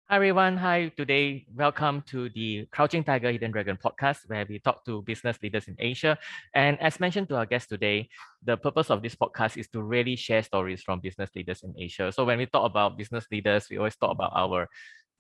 Hi everyone. Hi. Today, welcome to the Crouching Tiger, Hidden Dragon podcast, where we talk to business leaders in Asia. And as mentioned to our guest today, the purpose of this podcast is to really share stories from business leaders in Asia. So when we talk about business leaders, we always talk about our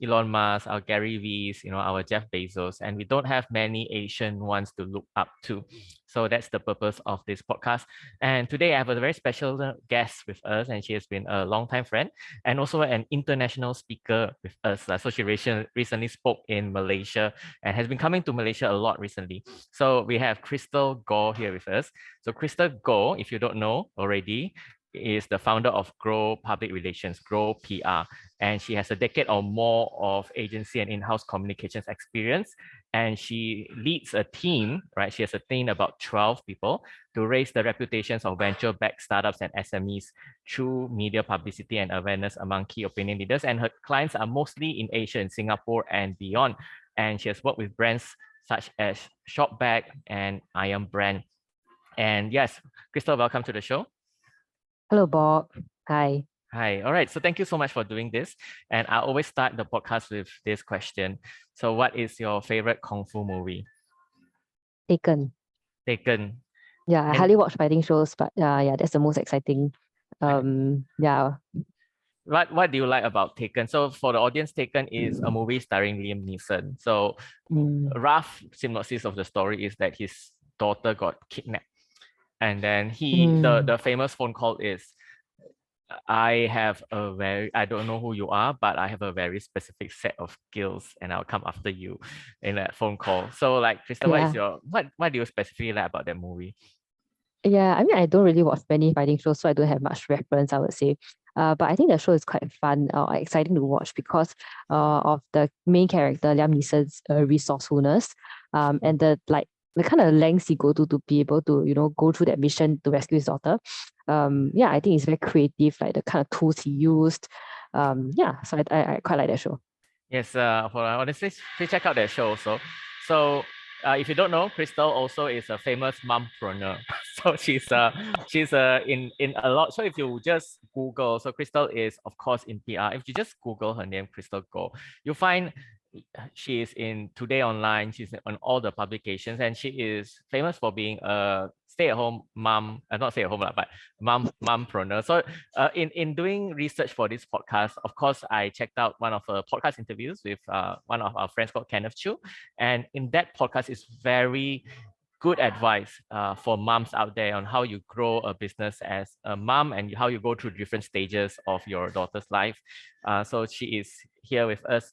Elon Musk, our Gary V's, our Jeff Bezos, and we don't have many Asian ones to look up to. So that's the purpose of this podcast. And today I have a very special guest with us, and she has been a longtime friend and also an international speaker with us. So she recently spoke in Malaysia and has been coming to Malaysia a lot recently. So we have Christel Goh here with us. So Christel Goh, if you don't know already, is the founder of Grow Public Relations, Grow PR, and she has a decade or more of agency and in-house communications experience. And she leads a team, right? She has a team about 12 people to raise the reputations of venture-backed startups and SMEs through media publicity and awareness among key opinion leaders. And her clients are mostly in Asia, in Singapore and beyond. And she has worked with brands such as ShopBack and Ayam brand. And yes, Christel, welcome to the show. Hello, Bob. Hi. Hi. All right. So thank you so much for doing this. And I always start the podcast with this question. So what is your favorite Kung Fu movie? Taken. Taken. Yeah, I And hardly watch fighting shows, but yeah, that's the most exciting. Yeah. what do you like about Taken? So for the audience, Taken is a movie starring Liam Neeson. So a rough synopsis of the story is that his daughter got kidnapped. And then the famous phone call is, I don't know who you are, but I have a very specific set of skills and I'll come after you in that phone call. So like, Krista, Yeah. what do you specifically like about that movie? Yeah, I mean, I don't really watch many fighting shows, so I don't have much reference, I would say. But I think the show is quite fun, exciting to watch because of the main character, Liam Neeson's resourcefulness, and the kind of lengths he go to be able to, go through that mission to rescue his daughter. Yeah, I think it's very creative, like the kind of tools he used. Yeah, so I quite like that show. Yes, for our audience, please check out that show also. So if you don't know, Crystal also is a famous mompreneur. So she's in a lot. So if you just Google, so Crystal is of course in PR. If you just Google her name, Crystal Goh, you'll find she is in Today Online. She's on all the publications, and she is famous for being a stay-at-home mom. Not stay-at-home, but mompreneur. So in doing research for this podcast, of course, I checked out one of her podcast interviews with one of our friends called Kenneth Chu. And in that podcast is very good advice for moms out there on how you grow a business as a mom and how you go through different stages of your daughter's life. So she is here with us.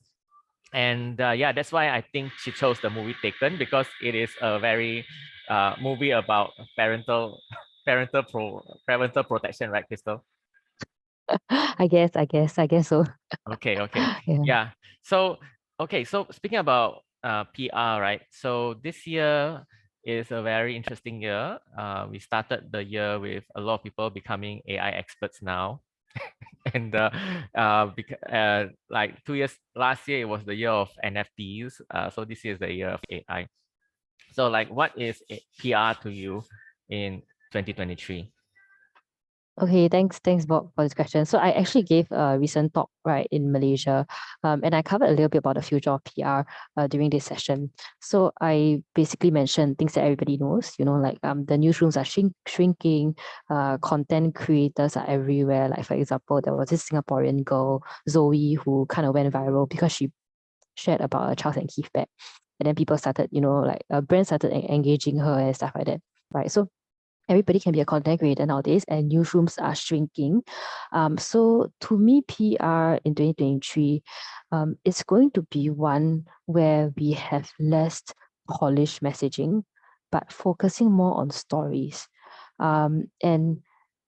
And yeah, that's why I think she chose the movie Taken, because it is a very movie about parental protection, right, Crystal? I guess so. Okay, okay. Yeah. Yeah. So, okay, so speaking about PR, right? So this year is a very interesting year. We started the year with a lot of people becoming AI experts now. And like 2 years, last year it was the year of NFTs. So this year is the year of AI. So like, what is PR to you in 2023? Okay, thanks, Bob, for this question. So I actually gave a recent talk right in Malaysia, and I covered a little bit about the future of PR during this session. So I basically mentioned things that everybody knows, like the newsrooms are shrinking, content creators are everywhere. Like for example, there was this Singaporean girl, Zoe, who kind of went viral because she shared about a Charles and Keith bag, and then people started, like brands started engaging her and stuff like that, right? So everybody can be a content creator nowadays, and newsrooms are shrinking. So to me, PR in 2023, it's going to be one where we have less polished messaging, but focusing more on stories. And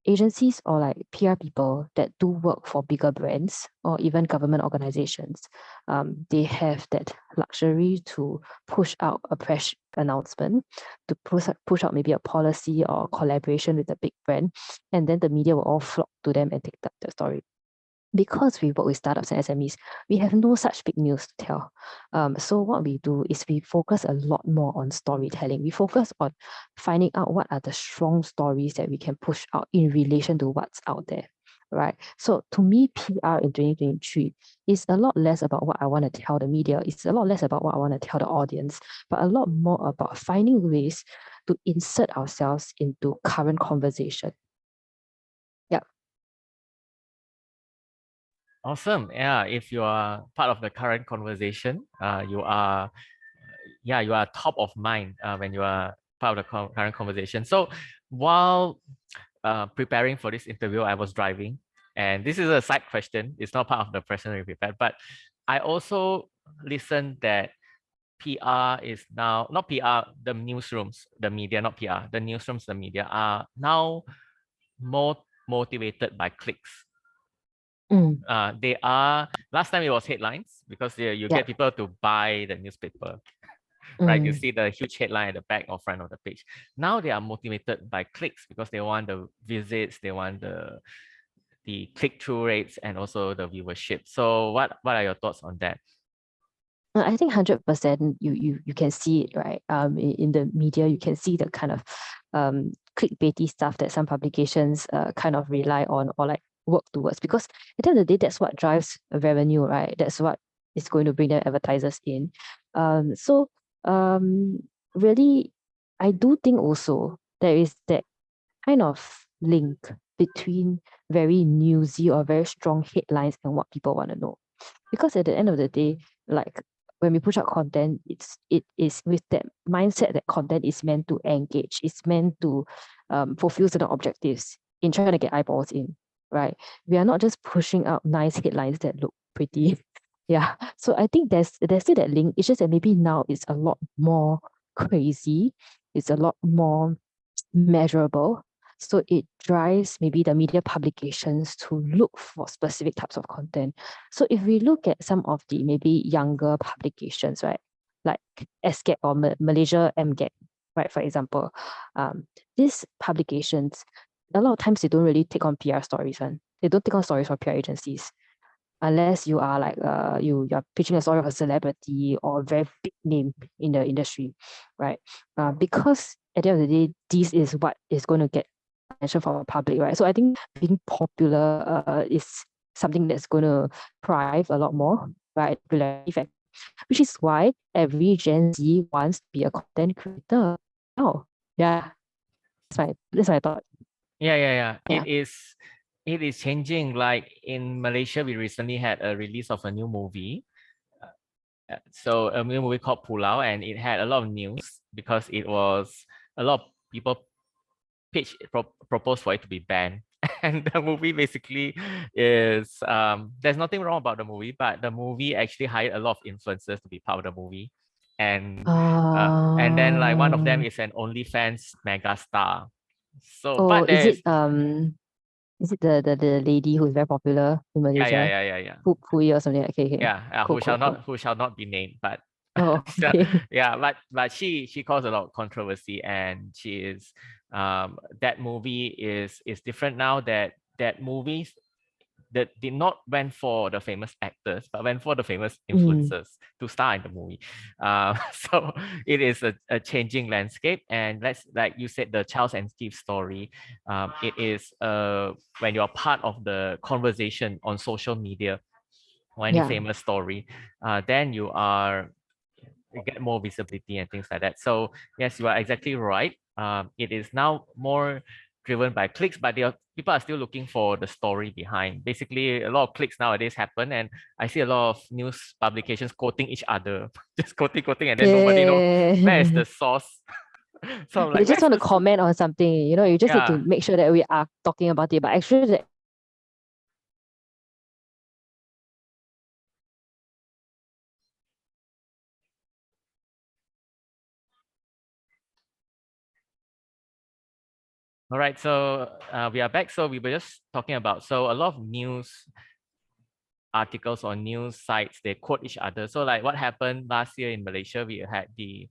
agencies or like PR people that do work for bigger brands or even government organizations, they have that luxury to push out a press announcement, to push out maybe a policy or collaboration with a big brand, and then the media will all flock to them and take the story. Because we work with startups and SMEs, we have no such big news to tell. So what we do is we focus a lot more on storytelling. We focus on finding out what are the strong stories that we can push out in relation to what's out there, right? So to me, PR in 2023 is a lot less about what I want to tell the media. It's a lot less about what I want to tell the audience, but a lot more about finding ways to insert ourselves into current conversation. Yeah. Awesome. Yeah, if you are part of the current conversation, you are top of mind when you are part of the current conversation. So while preparing for this interview, I was driving, and this is a side question. It's not part of the question we prepared, but I also listened that PR is now not PR. The newsrooms, the media, not PR. The newsrooms, the media are now more motivated by clicks. They are, last time it was headlines because you get people to buy the newspaper, right? You see the huge headline at the back or front of the page. Now they are motivated by clicks because they want the visits, they want the click-through rates and also the viewership. So what are your thoughts on that? I think 100% you can see it, right? In the media, you can see the kind of clickbaity stuff that some publications kind of rely on or like work towards, because at the end of the day, that's what drives revenue, right? That's what is going to bring them advertisers in. So really, I do think also there is that kind of link between very newsy or very strong headlines and what people want to know. Because at the end of the day, like when we push out content, it is with that mindset that content is meant to engage, it's meant to fulfill certain objectives in trying to get eyeballs in, right? We are not just pushing out nice headlines that look pretty. Yeah. So I think there's still that link. It's just that maybe now it's a lot more crazy. It's a lot more measurable. So it drives maybe the media publications to look for specific types of content. So if we look at some of the maybe younger publications, right, like SGAP or Malaysia MGAP, right, for example, these publications, a lot of times they don't really take on PR stories, and they don't take on stories from PR agencies unless you are like you're pitching a story of a celebrity or a very big name in the industry, right? Because at the end of the day, this is what is going to get attention from the public, right? So I think being popular is something that's going to thrive a lot more, right? Which is why every Gen Z wants to be a content creator. Oh, yeah, that's my thought. Yeah. It is changing. Like in Malaysia, we recently had a release of a new movie. So a new movie called Pulau, and it had a lot of news because it was a lot of people proposed for it to be banned. And the movie basically is there's nothing wrong about the movie, but the movie actually hired a lot of influencers to be part of the movie. And then like one of them is an OnlyFans mega star. So Oh, but there's is it the lady who's very popular in Malaysia? yeah. Pui or something. Okay. Yeah, Cool. who shall not be named, but Oh, so, okay. yeah, but she caused a lot of controversy, and she is that movie is different now. That movies that did not went for the famous actors, but went for the famous influencers to star in the movie. So it is a changing landscape, and let's, like you said, the Charles and Steve story. It is when you're part of the conversation on social media or any famous story, then you get more visibility and things like that. So yes, you are exactly right. It is now more driven by clicks, but people are still looking for the story behind. Basically, a lot of clicks nowadays happen, and I see a lot of news publications quoting each other, just quoting, and then nobody knows where is the source. So I'm like, you just where's want to the comment on something, you just need to yeah. make sure that we are talking about it. But actually, All right, so we are back. So we were just talking about, so a lot of news articles or news sites, they quote each other. So like what happened last year in Malaysia, we had the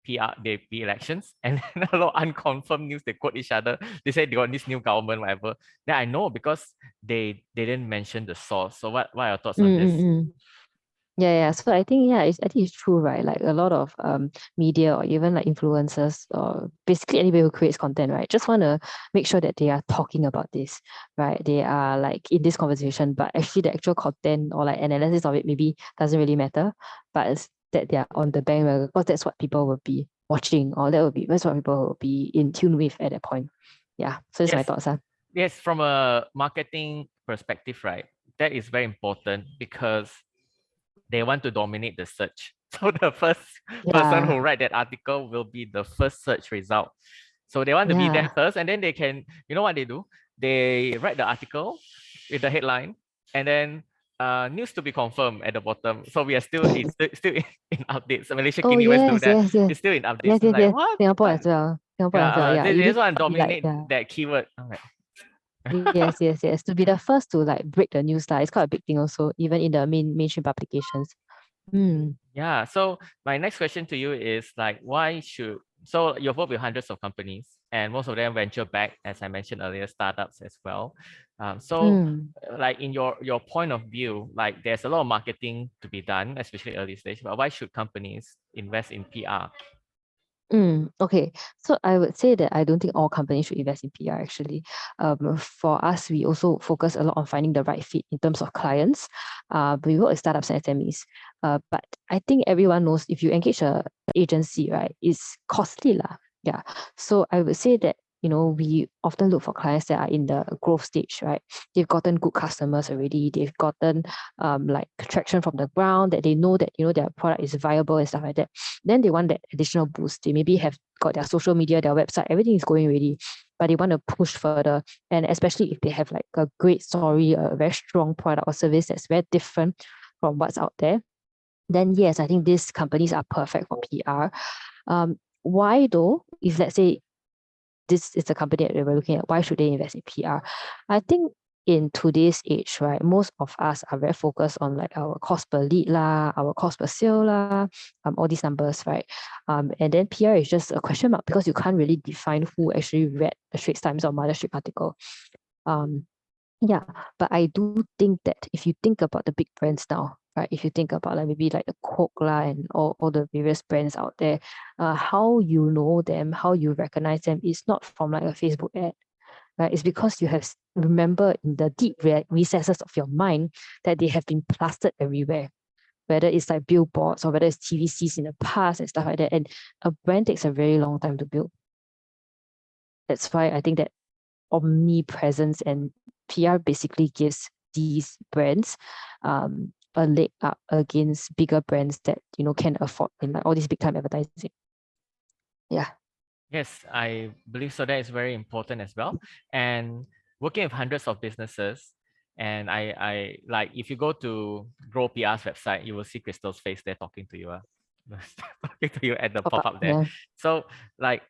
the elections, and then a lot of unconfirmed news, they quote each other. They said they got this new government, whatever. Then I know because they didn't mention the source. So what are your thoughts on this? Yeah. So I think, I think it's true, right? Like a lot of media or even like influencers or basically anybody who creates content, right? Just want to make sure that they are talking about this, right? They are like in this conversation, but actually the actual content or like analysis of it maybe doesn't really matter. But it's that they are on the bandwagon because that's what people will be watching, or that's what people will be in tune with at that point. Yeah. So that's my Yes, thoughts. Huh? yes, from a marketing perspective, right? That is very important because they want to dominate the search. So the first person Yeah. who write that article will be the first search result. So they want to be there Yeah. first, and then they can, you know what they do? They write the article with the headline, and then news to be confirmed at the bottom. So we are still in updates. Malaysia Oh Kini always do yes, that. yes, yes. It's still in updates. Yes, I'm yes, like, yes. what? Singapore Like, as well. Singapore as well. yeah, Yeah. they You need just want to to be like, dominate that keyword. I'm like, yes, yes, yes. To be the first to like break the news lah. It's quite a big thing also, even in the mainstream publications. Hmm. yeah. So my next question to you is like, why should so you've worked with hundreds of companies and most of them venture back, as I mentioned earlier, startups as well. So Hmm. like in your point of view, like there's a lot of marketing to be done, especially early stage. But why should companies invest in PR? Okay, so I would say that I don't think all companies should invest in PR actually. For us, we also focus a lot on finding the right fit in terms of clients. We work with startups and SMEs. But I think everyone knows if you engage a agency, right, it's costly lah. Yeah. So I would say that, we often look for clients that are in the growth stage, right? They've gotten good customers already. They've gotten like traction from the ground that they know that, their product is viable and stuff like that. Then they want that additional boost. They maybe have got their social media, their website, everything is going already, but they want to push further. And especially if they have like a great story, a very strong product or service that's very different from what's out there, then yes, I think these companies are perfect for PR. Why though? If let's say this is the company that we're looking at, why should they invest in PR? I think in today's age, right, most of us are very focused on like our cost per lead lah, our cost per sale lah, all these numbers, right? And then PR is just a question mark because you can't really define who actually read the Straits Times or Mothership article. Um, yeah, but I do think that if you think about the big brands now, right? If you think about like maybe like the Coke lah and all the various brands out there, how you know them, how you recognize them is not from like a Facebook ad, right? It's because you have remember in the deep recesses of your mind that they have been plastered everywhere, whether it's like billboards or whether it's TVCs in the past and stuff like that. And a brand takes a very long time to build. That's why I think that omnipresence and PR basically gives these brands a leg up against bigger brands that can afford in like all these big time advertising. Yeah. Yes, I believe so. That is very important as well. And working with hundreds of businesses, and I like if you go to Grow PR's website, you will see Christel's face there talking to you, talking to you at the Pop pop up. up there. Yeah. So like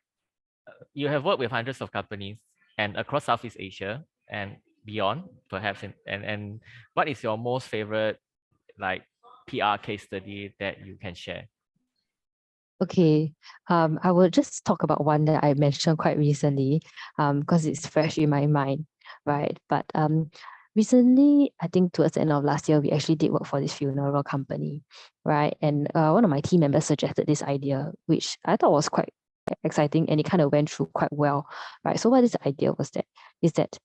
you have worked with hundreds of companies and across Southeast Asia and beyond, perhaps. And what is your most favorite like PR case study that you can share? Okay. I will just talk about one that I mentioned quite recently, because it's fresh in my mind, right? But recently, I think towards the end of last year, we actually did work for this funeral company, right? And one of my team members suggested this idea, which I thought was quite exciting, and it kind of went through quite well, right? So what this idea was that is that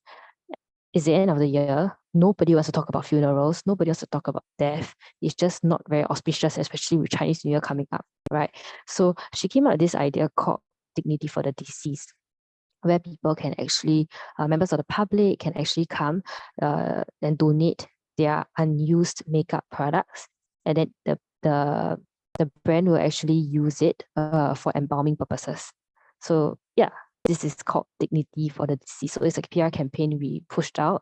it's the end of the year. Nobody wants to talk about funerals. Nobody wants to talk about death. It's just not very auspicious, especially with Chinese New Year coming up, right? So she came up with this idea called Dignity for the Deceased, where people can actually, members of the public can actually come and donate their unused makeup products, and then the brand will actually use it for embalming purposes. So yeah, this is called Dignity for the Deceased. So it's like a PR campaign we pushed out.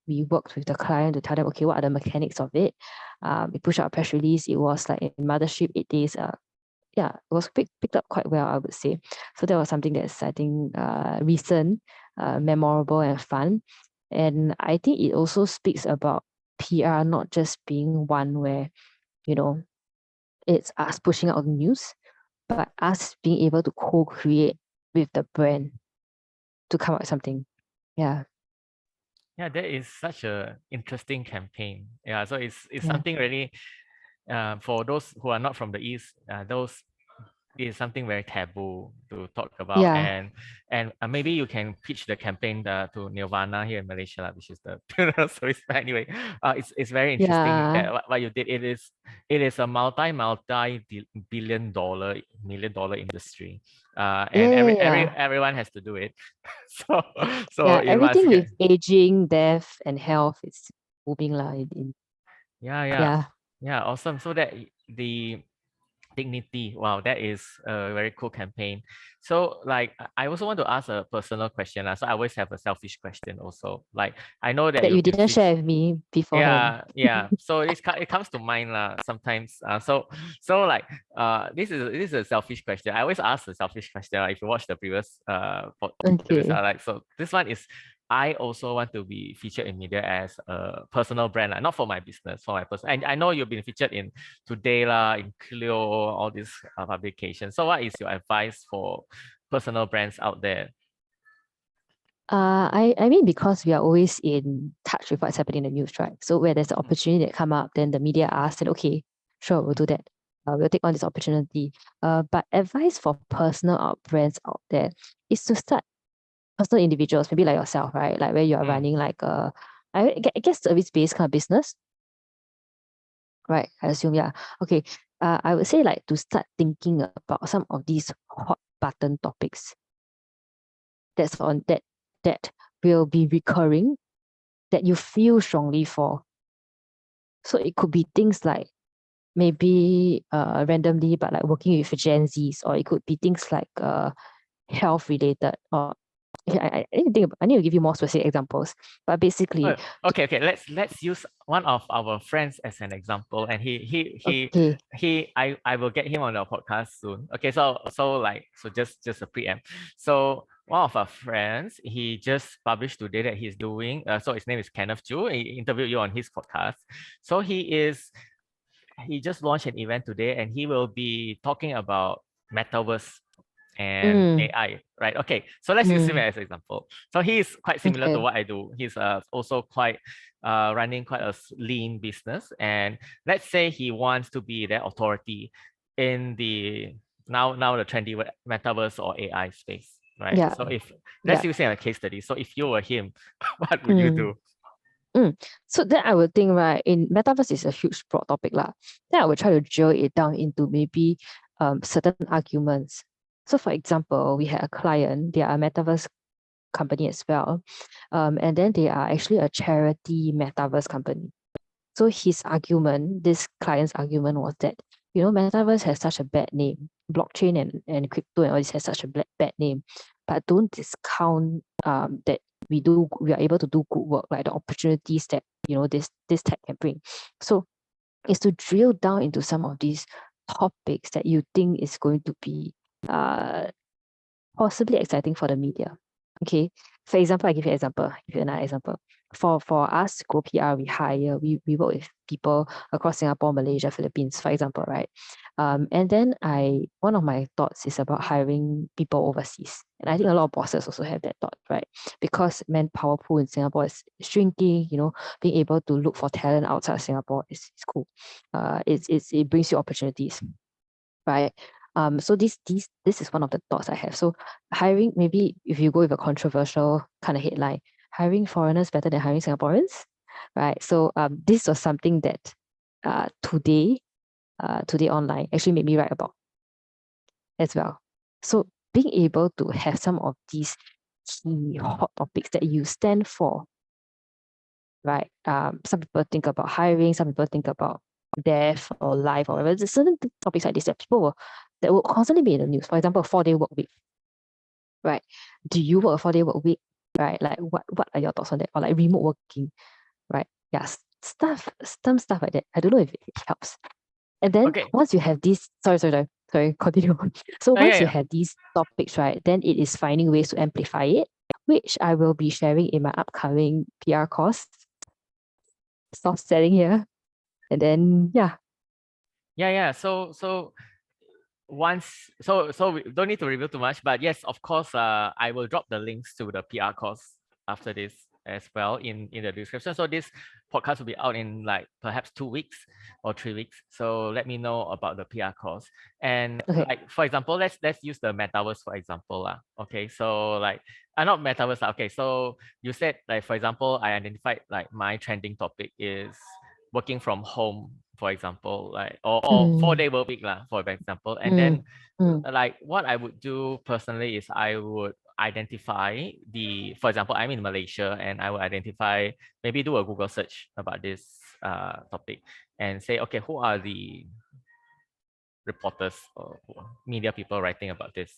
We worked with the client to tell them, okay, what are the mechanics of it? We pushed out a press release. It was like in Mothership 8 days. Yeah, it was picked up quite well, I would say. So that was something that's, I think, recent, memorable and fun. And I think it also speaks about PR not just being one where, you know, it's us pushing out news, but us being able to co-create with the brand to come up with something. Yeah. Yeah, that is such a interesting campaign. Yeah, so it's Yeah. something really for those who are not from the East, those is something very taboo to talk about, Yeah. and maybe you can pitch the campaign to Nirvana here in Malaysia, which is the funeral service. But anyway, it's very interesting Yeah. that what you did. It is a billion dollar, million dollar industry, Yeah, and yeah, yeah. everyone has to do it. so so Yeah, you must everything get. with aging, death, and health is booming lah. Yeah, yeah, Yeah. yeah, awesome. So that the dignity, wow, that is a very cool campaign. So like I also want to ask a personal question, so I always have a selfish question also. Like I know that That you you've been didn't featured. share with me beforehand. Yeah. So it comes to mind sometimes. So like this is a selfish question. I always ask a selfish question. If you watch the previous interviews, Okay. like, so this one is, I also want to be featured in media as a personal brand, not for my business, for my person. And I know you've been featured in Today lah, in Clio, all these publications. So what is your advice for personal brands out there? I mean, because we are always in touch with what's happening in the news, right? So where there's an opportunity that come up, then the media asks, and okay, sure, we'll do that. We'll take on this opportunity. But advice for personal brands out there is to start personal individuals, maybe like yourself, right? Like where you are running like I guess service-based kind of business, right? I assume, yeah. Okay. I would say like to start thinking about some of these hot button topics that will be recurring, that you feel strongly for. So it could be things like maybe randomly, but like working with Gen Zs, or it could be things like health related, or I need to give you more specific examples. But basically, Okay. Let's use one of our friends as an example, and okay, I will get him on our podcast soon. Okay, so just a preamp. So one of our friends, he just published today that he's doing. So his name is Kenneth Chu. He interviewed you on his podcast. So he just launched an event today, and he will be talking about metaverse and mm, AI, right? Okay, so let's use him mm, as an example. So he is quite similar to okay, what I do. He's also quite running quite a lean business, and let's say he wants to be the authority in the now the trendy metaverse or AI space, right? yeah, So if let's yeah, use it as a case study. So if you were him, what would you mm, do? So then I would think, right, in metaverse is a huge broad topic lah. Then I would try to drill it down into maybe certain arguments. So for example, we had a client, they are a metaverse company as well. And then they are actually a charity metaverse company. So his argument, this client's argument was that, metaverse has such a bad name. Blockchain and crypto and all this has such a bad name. But don't discount that we are able to do good work, like the opportunities that, this tech can bring. So is to drill down into some of these topics that you think is going to be possibly exciting for the media. Okay. For example, I give you an example, give you another example. For us to go PR, we work with people across Singapore, Malaysia, Philippines, for example, right? And then one of my thoughts is about hiring people overseas. And I think a lot of bosses also have that thought, right? Because manpower pool in Singapore is shrinking, being able to look for talent outside of Singapore is cool. It brings you opportunities, right? So this is one of the thoughts I have. So hiring, maybe if you go with a controversial kind of headline, hiring foreigners better than hiring Singaporeans, right? So this was something that today online actually made me write about as well. So being able to have some of these key hot topics that you stand for, right? Some people think about hiring, some people think about death or life or whatever. There's certain topics like this that will constantly be in the news. For example, 4-day work week, right? Do you work a 4-day work week, right? Like what are your thoughts on that? Or like remote working, right? Yeah, some stuff like that. I don't know if it helps. And then Okay. once you have these, sorry, continue. So Oh, yeah, once you yeah. have these topics, right, then it is finding ways to amplify it, which I will be sharing in my upcoming PR course. Soft selling here. And then Yeah. So we don't need to reveal too much, but yes, of course, I will drop the links to the PR course after this, as well in the description. So this podcast will be out in like perhaps 2 weeks or 3 weeks. So let me know about the PR course. And Okay. like for example, let's use the metaverse for example. Okay, so like not metaverse. Okay, so you said like for example, I identified like my trending topic is working from home, for example, like or 4-day work week for example. And then like what I would do personally is I would identify for example, I'm in Malaysia and I will identify, maybe do a Google search about this topic and say, okay, who are the reporters or media people writing about this?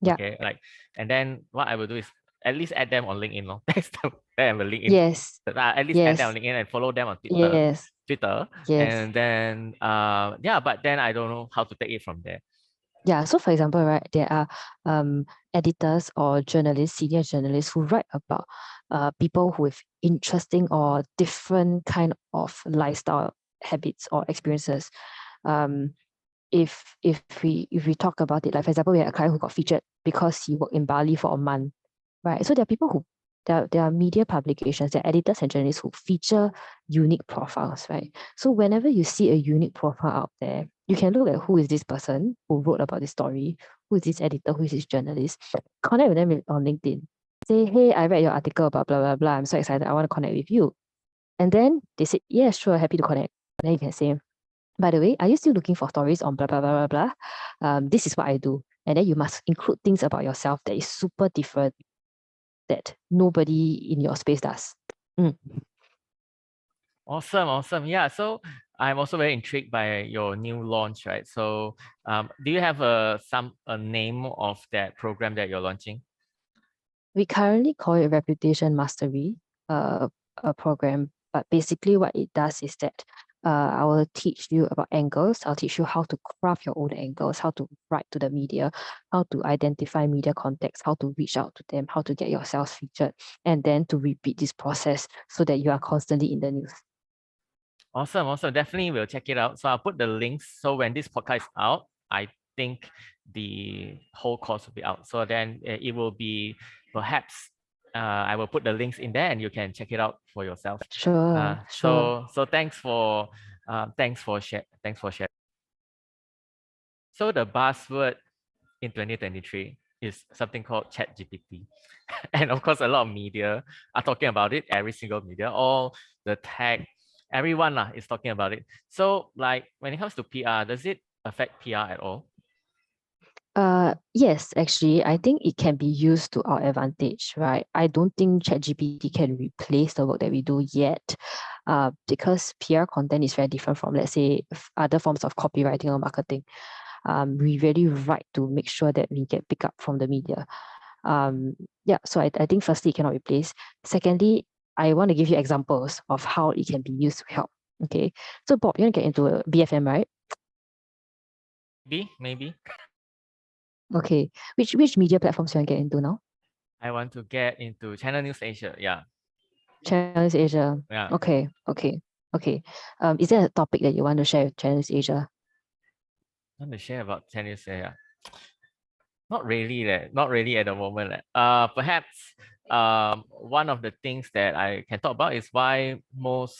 Yeah. Okay, like, and then what I will do is at least add them on LinkedIn. That's the LinkedIn. Yes. At least add them on LinkedIn and follow them on Twitter. Yes. And then yeah, but then I don't know how to take it from there. Yeah, so for example, right, there are editors or journalists, senior journalists who write about people who have interesting or different kind of lifestyle habits or experiences. If we talk about it, like for example, we had a client who got featured because he worked in Bali for a month, right? So there are people who there are media publications, there are editors and journalists who feature unique profiles, right? So whenever you see a unique profile out there, you can look at who is this person who wrote about this story, who is this editor, who is this journalist, connect with them on LinkedIn. Say, hey, I read your article about blah, blah, blah. I'm so excited. I want to connect with you. And then they say, yeah, sure, happy to connect. And then you can say, by the way, are you still looking for stories on blah, blah, blah, blah, blah? This is what I do. And then you must include things about yourself that is super different that nobody in your space does. Awesome. Yeah, so I'm also very intrigued by your new launch, right? So do you have a name of that program that you're launching? We currently call it Reputation Mastery, a program. But basically what it does is that I will teach you about angles. I'll teach you how to craft your own angles, how to write to the media, how to identify media contacts, how to reach out to them, how to get yourself featured, and then to repeat this process so that you are constantly in the news. Awesome. Definitely we'll check it out. So I'll put the links. So when this podcast is out, I think the whole course will be out. So then it will be perhaps I will put the links in there and you can check it out for yourself. Sure. So thanks for sharing. So the buzzword in 2023 is something called ChatGPT. And of course, a lot of media are talking about it, every single media, all the tech, everyone is talking about it. So like when it comes to PR, does it affect PR at all? Yes, actually, I think it can be used to our advantage, right? I don't think ChatGPT can replace the work that we do yet, because PR content is very different from, let's say, other forms of copywriting or marketing. We really write to make sure that we get picked up from the media. Yeah, so I think firstly, it cannot replace. Secondly, I want to give you examples of how it can be used to help. Okay, so Bob, you want to get into BFM, right? Maybe. Okay, which media platforms you want to get into now? I want to get into Channel News Asia. Yeah. Channel News Asia. Yeah. Okay. Is there a topic that you want to share with Channel News Asia? I want to share about Channel News Asia. Not really at the moment. Perhaps one of the things that I can talk about is why most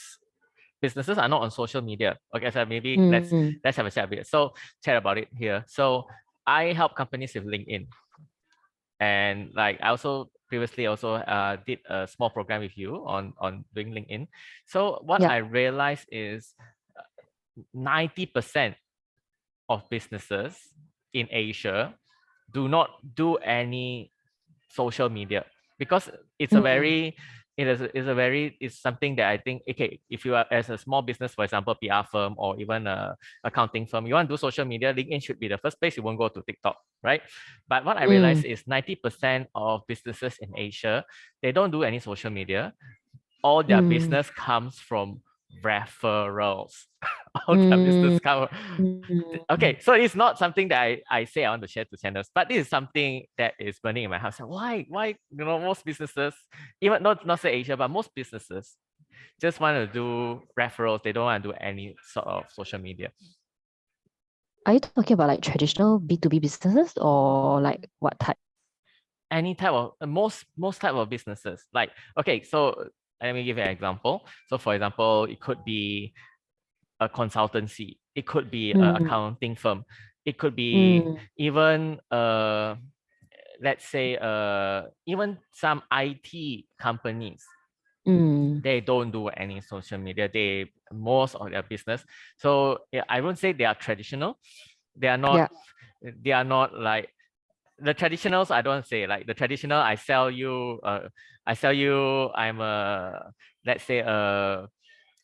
businesses are not on social media. Okay, so maybe let's have a chat a bit. So chat about it here. So I help companies with LinkedIn, and like I also previously did a small program with you on doing LinkedIn. So what I realized is 90% of businesses in Asia do not do any social media because it's a very it's something that I think, okay, if you are as a small business, for example, PR firm or even a accounting firm, you want to do social media, LinkedIn should be the first place. You won't go to TikTok, right? But what I realized is 90% of businesses in Asia, they don't do any social media. All their business comes from referrals. All their business come. Okay, so it's not something that I say I want to share to channels, but this is something that is burning in my house. Why most businesses, even not say Asia, but most businesses just want to do referrals. They don't want to do any sort of social media. Are you talking about like traditional B2B businesses or like what type? any type of most type of businesses. Like, okay, so let me give you an example. So for example, it could be a consultancy, it could be an accounting firm, it could be even let's say even some IT companies. They don't do any social media. They most of their business. So yeah, I won't say they are traditional. They are not. Yeah. They are not like the traditionals. I don't say like the traditional. I sell you. I'm a, let's say, a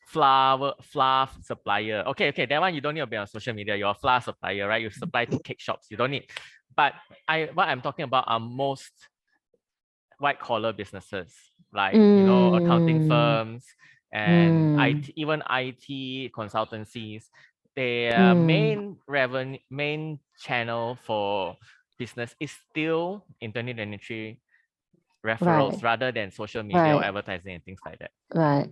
flour supplier. Okay. That one you don't need to be on social media. You're a flour supplier, right? You supply to cake shops. You don't need. But what I'm talking about are most white collar businesses, like accounting firms and IT, even IT consultancies. Their main channel for business is still in 2023 referrals Right. rather than social media or Right. advertising and things like that. Right.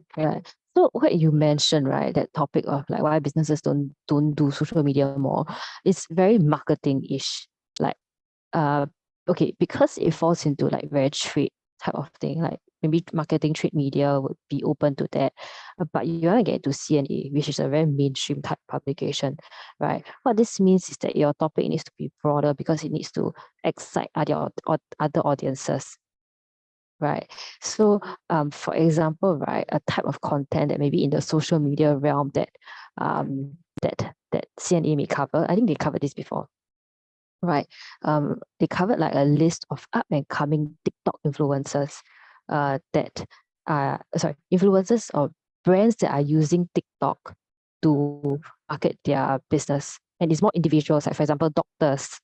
So what you mentioned, right, that topic of like why businesses don't do social media more, it's very marketing-ish. Like, okay, because it falls into like very trade type of thing, like maybe marketing trade media would be open to that. But you want to get to CNA, which is a very mainstream type publication, right? What this means is that your topic needs to be broader because it needs to excite other audiences. Right. So, for example, right, a type of content that maybe in the social media realm that that CNA may cover. I think they covered this before. Right. They covered like a list of up and coming TikTok influencers, that are influencers or brands that are using TikTok to market their business. And it's more individuals, like for example, doctors,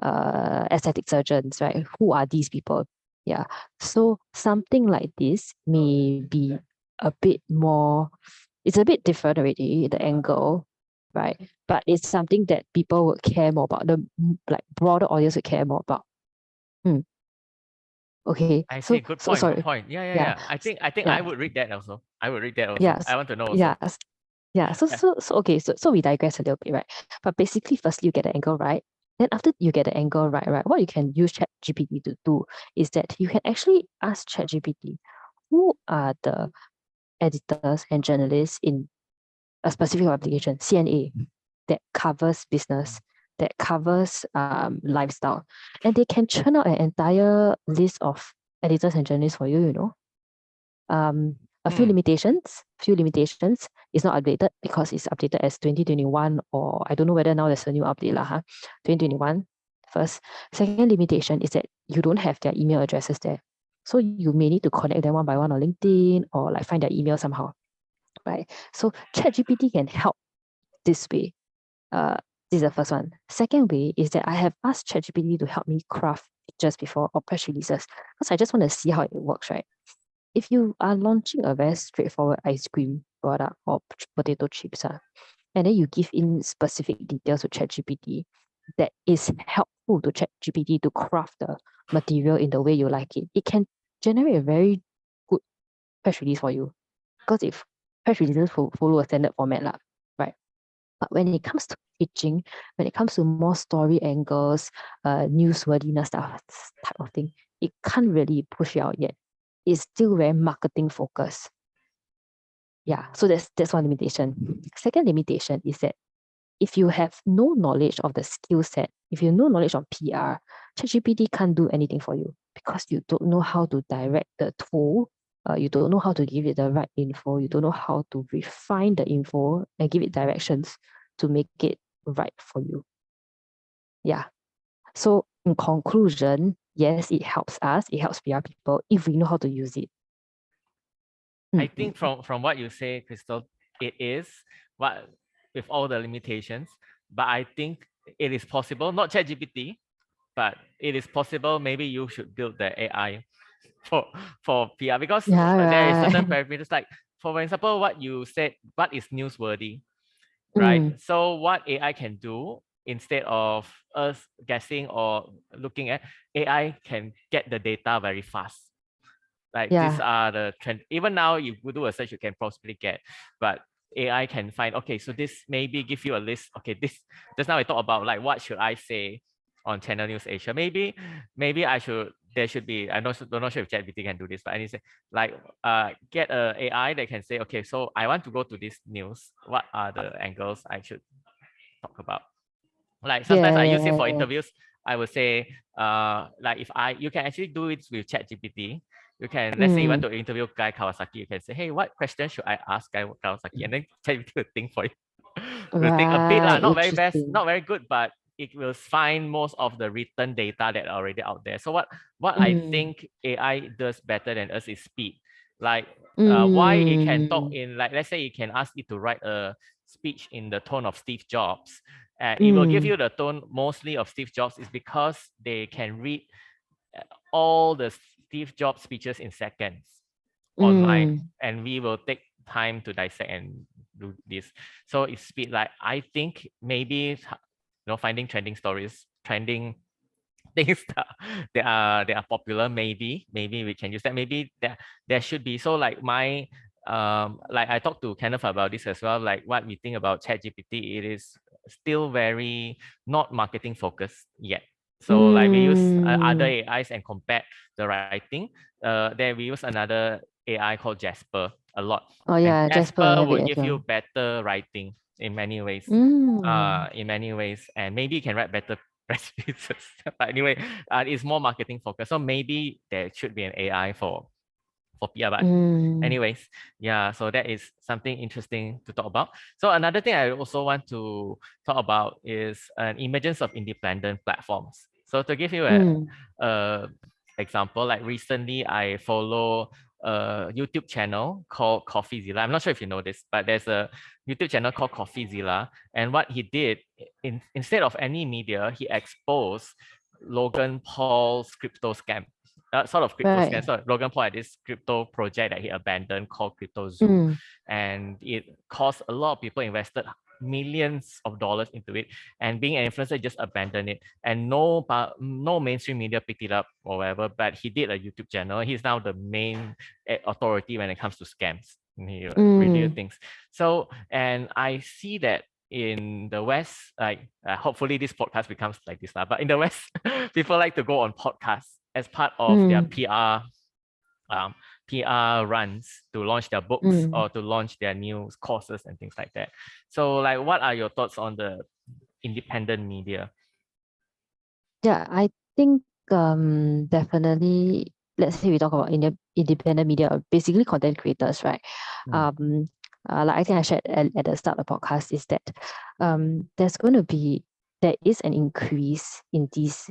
aesthetic surgeons, right? Who are these people? Yeah. So something like this may be a bit more, it's a bit different already, the angle, right? But it's something that people would care more about, the like broader audience would care more about. Okay. I see. So Good so point. Good sorry. point. Yeah. Yeah. I think I Yeah. would read that also. I would read that also. Yes. I want to know Yeah. also. Yeah. So Yeah. okay. So we digress a little bit, right? But basically, firstly, you get the angle right. Then after you get the angle right, what you can use ChatGPT to do is that you can actually ask ChatGPT who are the editors and journalists in a specific application, CNA, that covers business, that covers lifestyle. And they can churn out an entire list of editors and journalists for you. A few limitations. It's not updated because it's updated as 2021, or I don't know whether now there's a new update lah. 2021 first. Second limitation is that you don't have their email addresses there. So you may need to connect them one by one on LinkedIn or like find their email somehow. Right. So ChatGPT can help this way. This is the first one. Second way is that I have asked ChatGPT to help me craft pictures before or press releases because I just want to see how it works, right? If you are launching a very straightforward ice cream product or potato chips, and then you give in specific details to ChatGPT, that is helpful to ChatGPT to craft the material in the way you like it. It can generate a very good press release for you because if press releases follow a standard format, right? But when it comes to pitching, when it comes to more story angles, newsworthiness stuff type of thing, it can't really push it out yet. It's still very marketing focused. Yeah, so that's one limitation. Second limitation is that if you have no knowledge of the skill set, if you have no knowledge on PR, ChatGPT can't do anything for you because you don't know how to direct the tool. You don't know how to give it the right info. You don't know how to refine the info and give it directions to make it right for you. Yeah. So in conclusion, yes, it helps us. It helps PR people if we know how to use it. I think from what you say, Christel, it is, but with all the limitations. But I think it is possible, not ChatGPT, but it is possible. Maybe you should build the AI for PR because there is certain right. parameters. Like for example, what you said, what is newsworthy, right? So what AI can do instead of us guessing or looking at, AI can get the data very fast. Like these are the trend. Even now, you do a search, you can possibly get, but AI can find, okay, so this maybe give you a list. Okay, this just now I talk about like what should I say on Channel News Asia. Maybe I should, there should be, I'm not sure if ChatGPT can do this, but I need to say, like, get a AI that can say, okay, so I want to go to this news. What are the angles I should talk about? Like sometimes Yeah, I yeah, use it for yeah. interviews. I would say, like if you can actually do it with ChatGPT. You can, let's say you want to interview Guy Kawasaki, you can say, hey, what question should I ask Guy Kawasaki? And then ChatGPT will think for you. Will think a bit lah, Right, not very best, interesting. not very good, but it will find most of the written data that are already out there. So what I Mm, think AI does better than us is speed. Like why it can talk mm, in, like, let's say you can ask it to write a speech in the tone of Steve Jobs. It will give mm, you the tone mostly of Steve Jobs, is because they can read all the Steve Jobs speeches in seconds online, mm, and we will take time to dissect and do this. So it's speed. Like I think maybe finding trending stories, trending things that are popular. Maybe we can use that. Maybe there should be. So like like I talked to Kenneth about this as well. Like what we think about ChatGPT, it is still very not marketing focused yet. So like we use other mm. AIs and compare the writing. Then we use another AI called Jasper a lot, Oh and yeah, Jasper, I Jasper have will it as give you well. better writing in many ways. Mm, And maybe you can write better press releases. But anyway, it's more marketing focused. So maybe there should be an AI for PR. But mm, anyways, yeah, so that is something interesting to talk about. So another thing I also want to talk about is an emergence of independent platforms. So to give you mm, a example, like recently I follow a YouTube channel called CoffeeZilla. I'm not sure if you know this, but there's a YouTube channel called CoffeeZilla. And what he did, instead of any media, he exposed Logan Paul's crypto scam. Sort of crypto scam. right. So Logan Paul had this crypto project that he abandoned called Crypto Zoo, Mm, and it caused a lot of people invested millions of dollars into it. And being an influencer, just abandoned it, and no mainstream media picked it up or whatever. But he did a YouTube channel. He's now the main authority when it comes to scams. And he revealed mm, things. So, and I see that in the West, like hopefully this podcast becomes like this now. But in the West, people like to go on podcasts as part of their mm, PR runs to launch their books mm. or to launch their new courses and things like that. So, like, what are your thoughts on the independent media? Yeah, I think definitely, let's say we talk about independent media, basically content creators, right? Mm, Um, like I think I shared at the start of the podcast is that there is an increase in these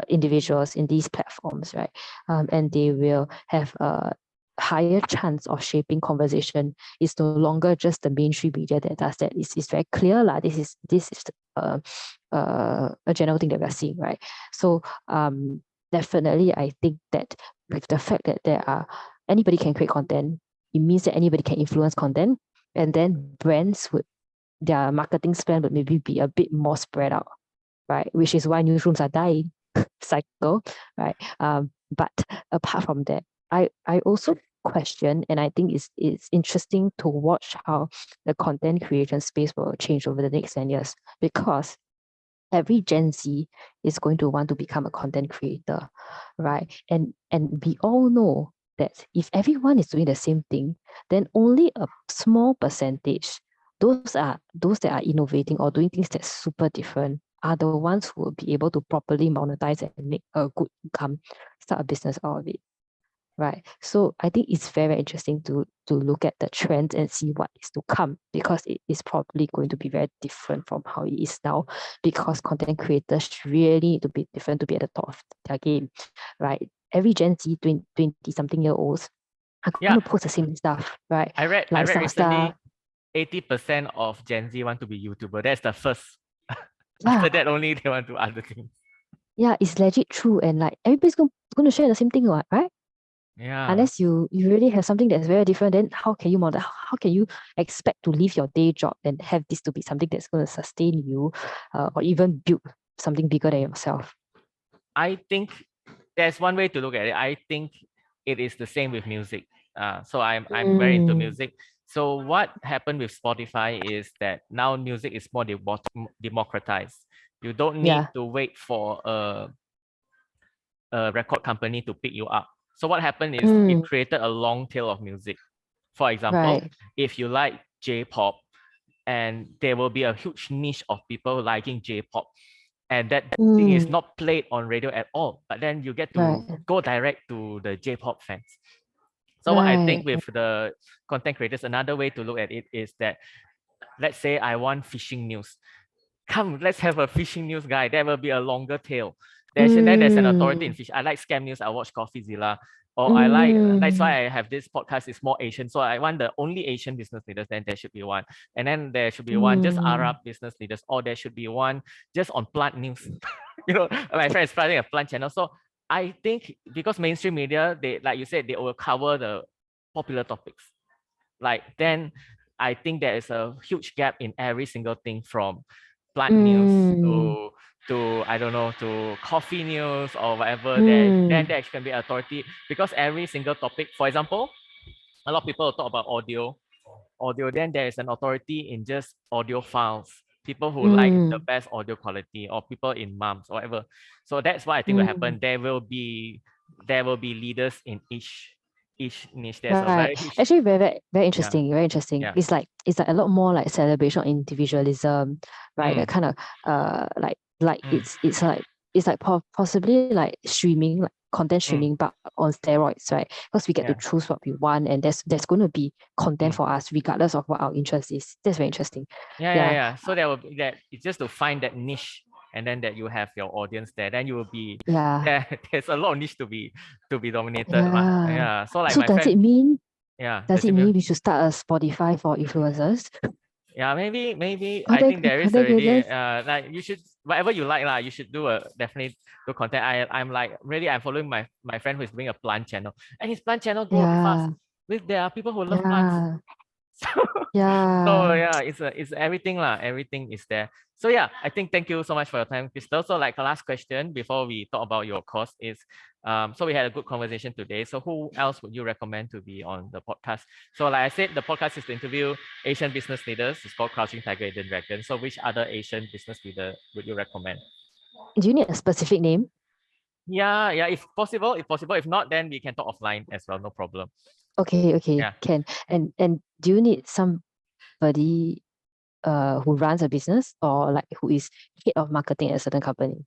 individuals in these platforms, right? And they will have a higher chance of shaping conversation. It's no longer just the mainstream media that does that. It's very clear lah. This is uh, a general thing that we're seeing, right? So definitely, I think that with the fact that anybody can create content, it means that anybody can influence content, and then brands would their marketing spend would maybe be a bit more spread out, right? Which is why newsrooms are dying, cycle, right? But apart from that, I also question, and I think it's interesting to watch how the content creation space will change over the next 10 years, because every Gen Z is going to want to become a content creator, right? And we all know that if everyone is doing the same thing, then only a small percentage, those that are innovating or doing things that's super different, are the ones who will be able to properly monetize and make a good income, start a business out of it. Right. So I think it's very interesting to look at the trends and see what is to come, because it is probably going to be very different from how it is now, because content creators really need to be different to be at the top of their game. Right. Every Gen Z 20 something year olds are yeah, going to post the same stuff, right? I read Lifestyle stuff. recently 80% of Gen Z want to be YouTuber. That's the first. After Yeah. that, only they want to do other things. Yeah, it's legit true. And like everybody's going to share the same thing, right? Yeah. Unless you really have something that's very different, then how can you model, how can you expect to leave your day job and have this to be something that's going to sustain you, or even build something bigger than yourself? I think there's one way to look at it. I think it is the same with music. So I'm very into Mm, music. So what happened with Spotify is that now music is more democratized. You don't need to wait for a record company to pick you up. So what happened is it created a long tail of music. For example, if you like J-pop, and there will be a huge niche of people liking J-pop, and that thing is not played on radio at all, but then you get to go direct to the J-pop fans. So what I think with the content creators, another way to look at it is that, let's say I want fishing news. Come, let's have a fishing news guy. There will be a longer tail. There's an authority in fish. I like scam news. I watch CoffeeZilla. Or I like, that's why I have this podcast. It's more Asian. So I want the only Asian business leaders. Then there should be one. And then there should be one just Arab business leaders. Or there should be one just on plant news. You know, my friend is starting a plant channel. So I think because mainstream media, they, like you said, they will cover the popular topics. Like then I think there is a huge gap in every single thing from plant news to I don't know, to coffee news or whatever. Then there can be authority, because every single topic, for example, a lot of people talk about audio, then there is an authority in just audio files, people who like the best audio quality, or people in mums or whatever. So that's what I think will happen. There will be leaders in each niche. There's a very huge, actually very interesting. Very interesting. It's like a lot more like celebration of individualism, right? That kind of it's like possibly like streaming, like content streaming, but on steroids, right? Because we get to choose what we want, and there's going to be content for us regardless of what our interest is. That's very interesting. So there will be that. It's just to find that niche, and then that you have your audience there, then you will be there's a lot of niche to be dominated. So like, so my does friend, it mean does it mean we should start a Spotify for influencers? Maybe I think there is already like, you should, whatever you like lah, you should definitely do content. I'm like, really, I'm following my friend who is doing a plant channel, and his plant channel grows fast. There are people who love plants. So it's everything lah. Everything is there. So I think, thank you so much for your time, Christel. So like, the last question before we talk about your course is, so we had a good conversation today. So who else would you recommend to be on the podcast? So like I said, the podcast is to interview Asian business leaders. It's called Crouching Tiger, Hidden Dragon. So which other Asian business leader would you recommend? Do you need a specific name? Yeah, if possible. If not, then we can talk offline as well. No problem. Okay, can. And do you need somebody who runs a business, or like who is head of marketing at a certain company?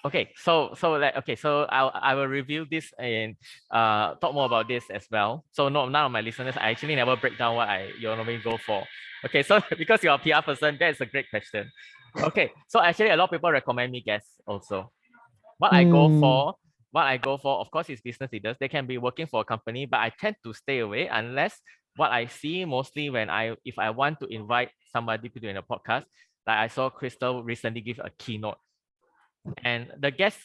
Okay, so I will review this and talk more about this as well. So none of my listeners, I actually never break down what you normally go for. Okay, so because you're a PR person, that's a great question. Okay, so actually a lot of people recommend me guests also. What I go for, of course, is business leaders. They can be working for a company, but I tend to stay away unless what I see mostly if I want to invite somebody to do in a podcast. Like I saw Christel recently give a keynote, and the guest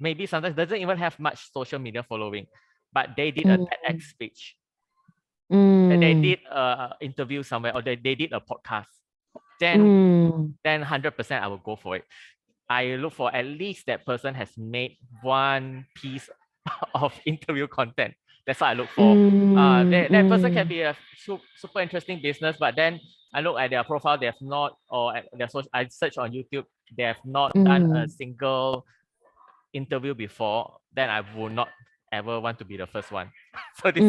maybe sometimes doesn't even have much social media following, but they did a TEDx speech. They did an interview somewhere, or they did a podcast. Then 100% I will go for it. I look for at least that person has made one piece of interview content. That's what I look for. That person can be a super interesting business, but then I look at their profile, they have not, or at their social, I search on YouTube, they have not done a single interview before. Then I would not ever want to be the first one. So this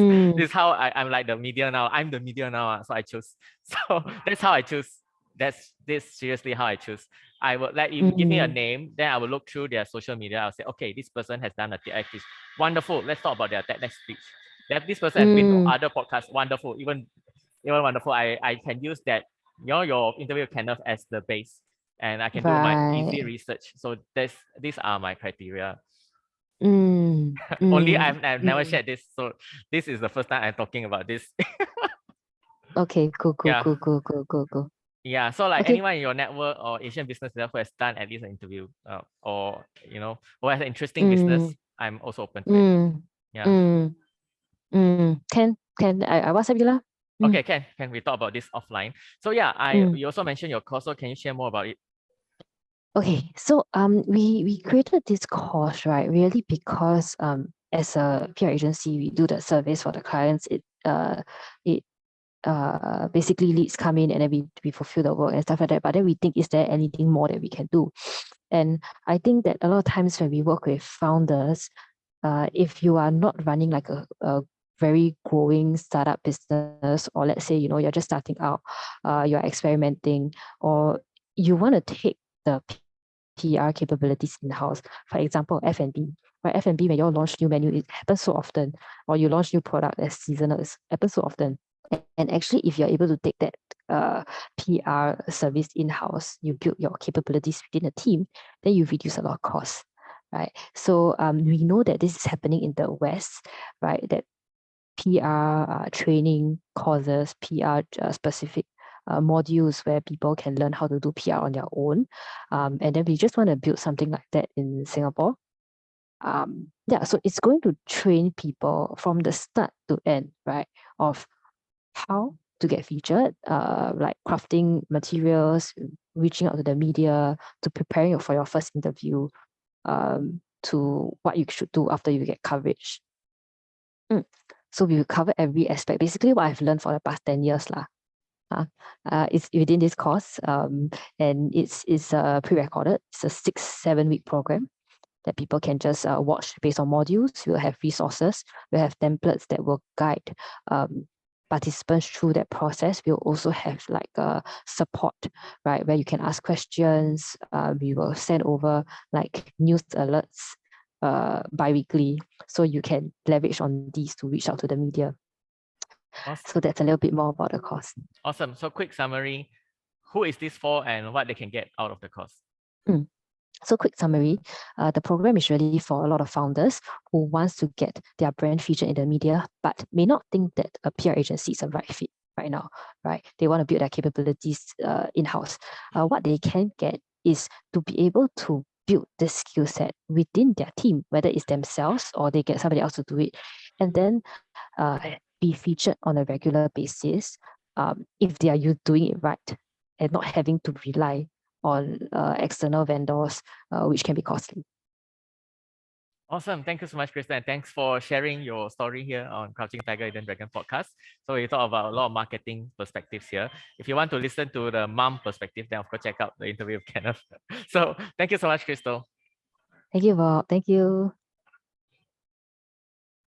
is how I'm like the media now. I'm the media now, so I choose. So that's how I choose. That's seriously how I choose. I would like, you give me a name, then I will look through their social media. I'll say, okay, this person has done a TEDx speech. Wonderful. Let's talk about their TEDx speech. This person has been to other podcasts. Wonderful. Even wonderful. I can use that, your interview Kenneth as the base, and I can do my easy research. So these are my criteria. Only I've never shared this, so this is the first time I'm talking about this. Okay, cool. Yeah, so like, anyone in your network or Asian business leader who has done at least an interview, or who has an interesting business, I'm also open to it. Can I WhatsApp you lah? Okay, can we talk about this offline? So you also mentioned your course, so can you share more about it? Okay, so we created this course, right, really because as a PR agency, we do the service for the clients. It basically leads come in and then we fulfill the work and stuff like that. But then we think, is there anything more that we can do? And I think that a lot of times when we work with founders, if you are not running like a very growing startup business, or let's say, you're just starting out, you're experimenting, or you want to take the PR capabilities in-house. For example, F&B. Right, F&B, when you launch new menu, it happens so often, or you launch new product as seasonal, it happens so often. And actually, if you're able to take that PR service in-house, you build your capabilities within a team, then you reduce a lot of costs, right? So we know that this is happening in the West, right? That PR training courses, PR specific modules where people can learn how to do PR on their own. And then we just want to build something like that in Singapore. Yeah, so it's going to train people from the start to end, right? Of how to get featured, like crafting materials, reaching out to the media, to preparing for your first interview, to what you should do after you get coverage. So we will cover every aspect. Basically, what I've learned for the past 10 years lah. It's within this course, and it's pre-recorded. It's a 6-7 week program that people can just watch based on modules. We'll have resources. We'll have templates that will guide participants through that process. We'll also have like support, right, where you can ask questions. We will send over like news alerts bi-weekly, so you can leverage on these to reach out to the media. Awesome. So that's a little bit more about the course. Awesome. So quick summary, who is this for and what they can get out of the course? So quick summary, the program is really for a lot of founders who wants to get their brand featured in the media, but may not think that a PR agency is a right fit right now, right? They want to build their capabilities in-house. What they can get is to be able to build the skill set within their team, whether it's themselves or they get somebody else to do it, and then be featured on a regular basis if they are doing it right and not having to rely on external vendors, which can be costly. Awesome. Thank you so much, Christel. And thanks for sharing your story here on Crouching Tiger, Hidden Dragon podcast. So we talk about a lot of marketing perspectives here. If you want to listen to the mom perspective, then of course check out the interview with Kenneth. So thank you so much, Christel. Thank you, Bob. Thank you.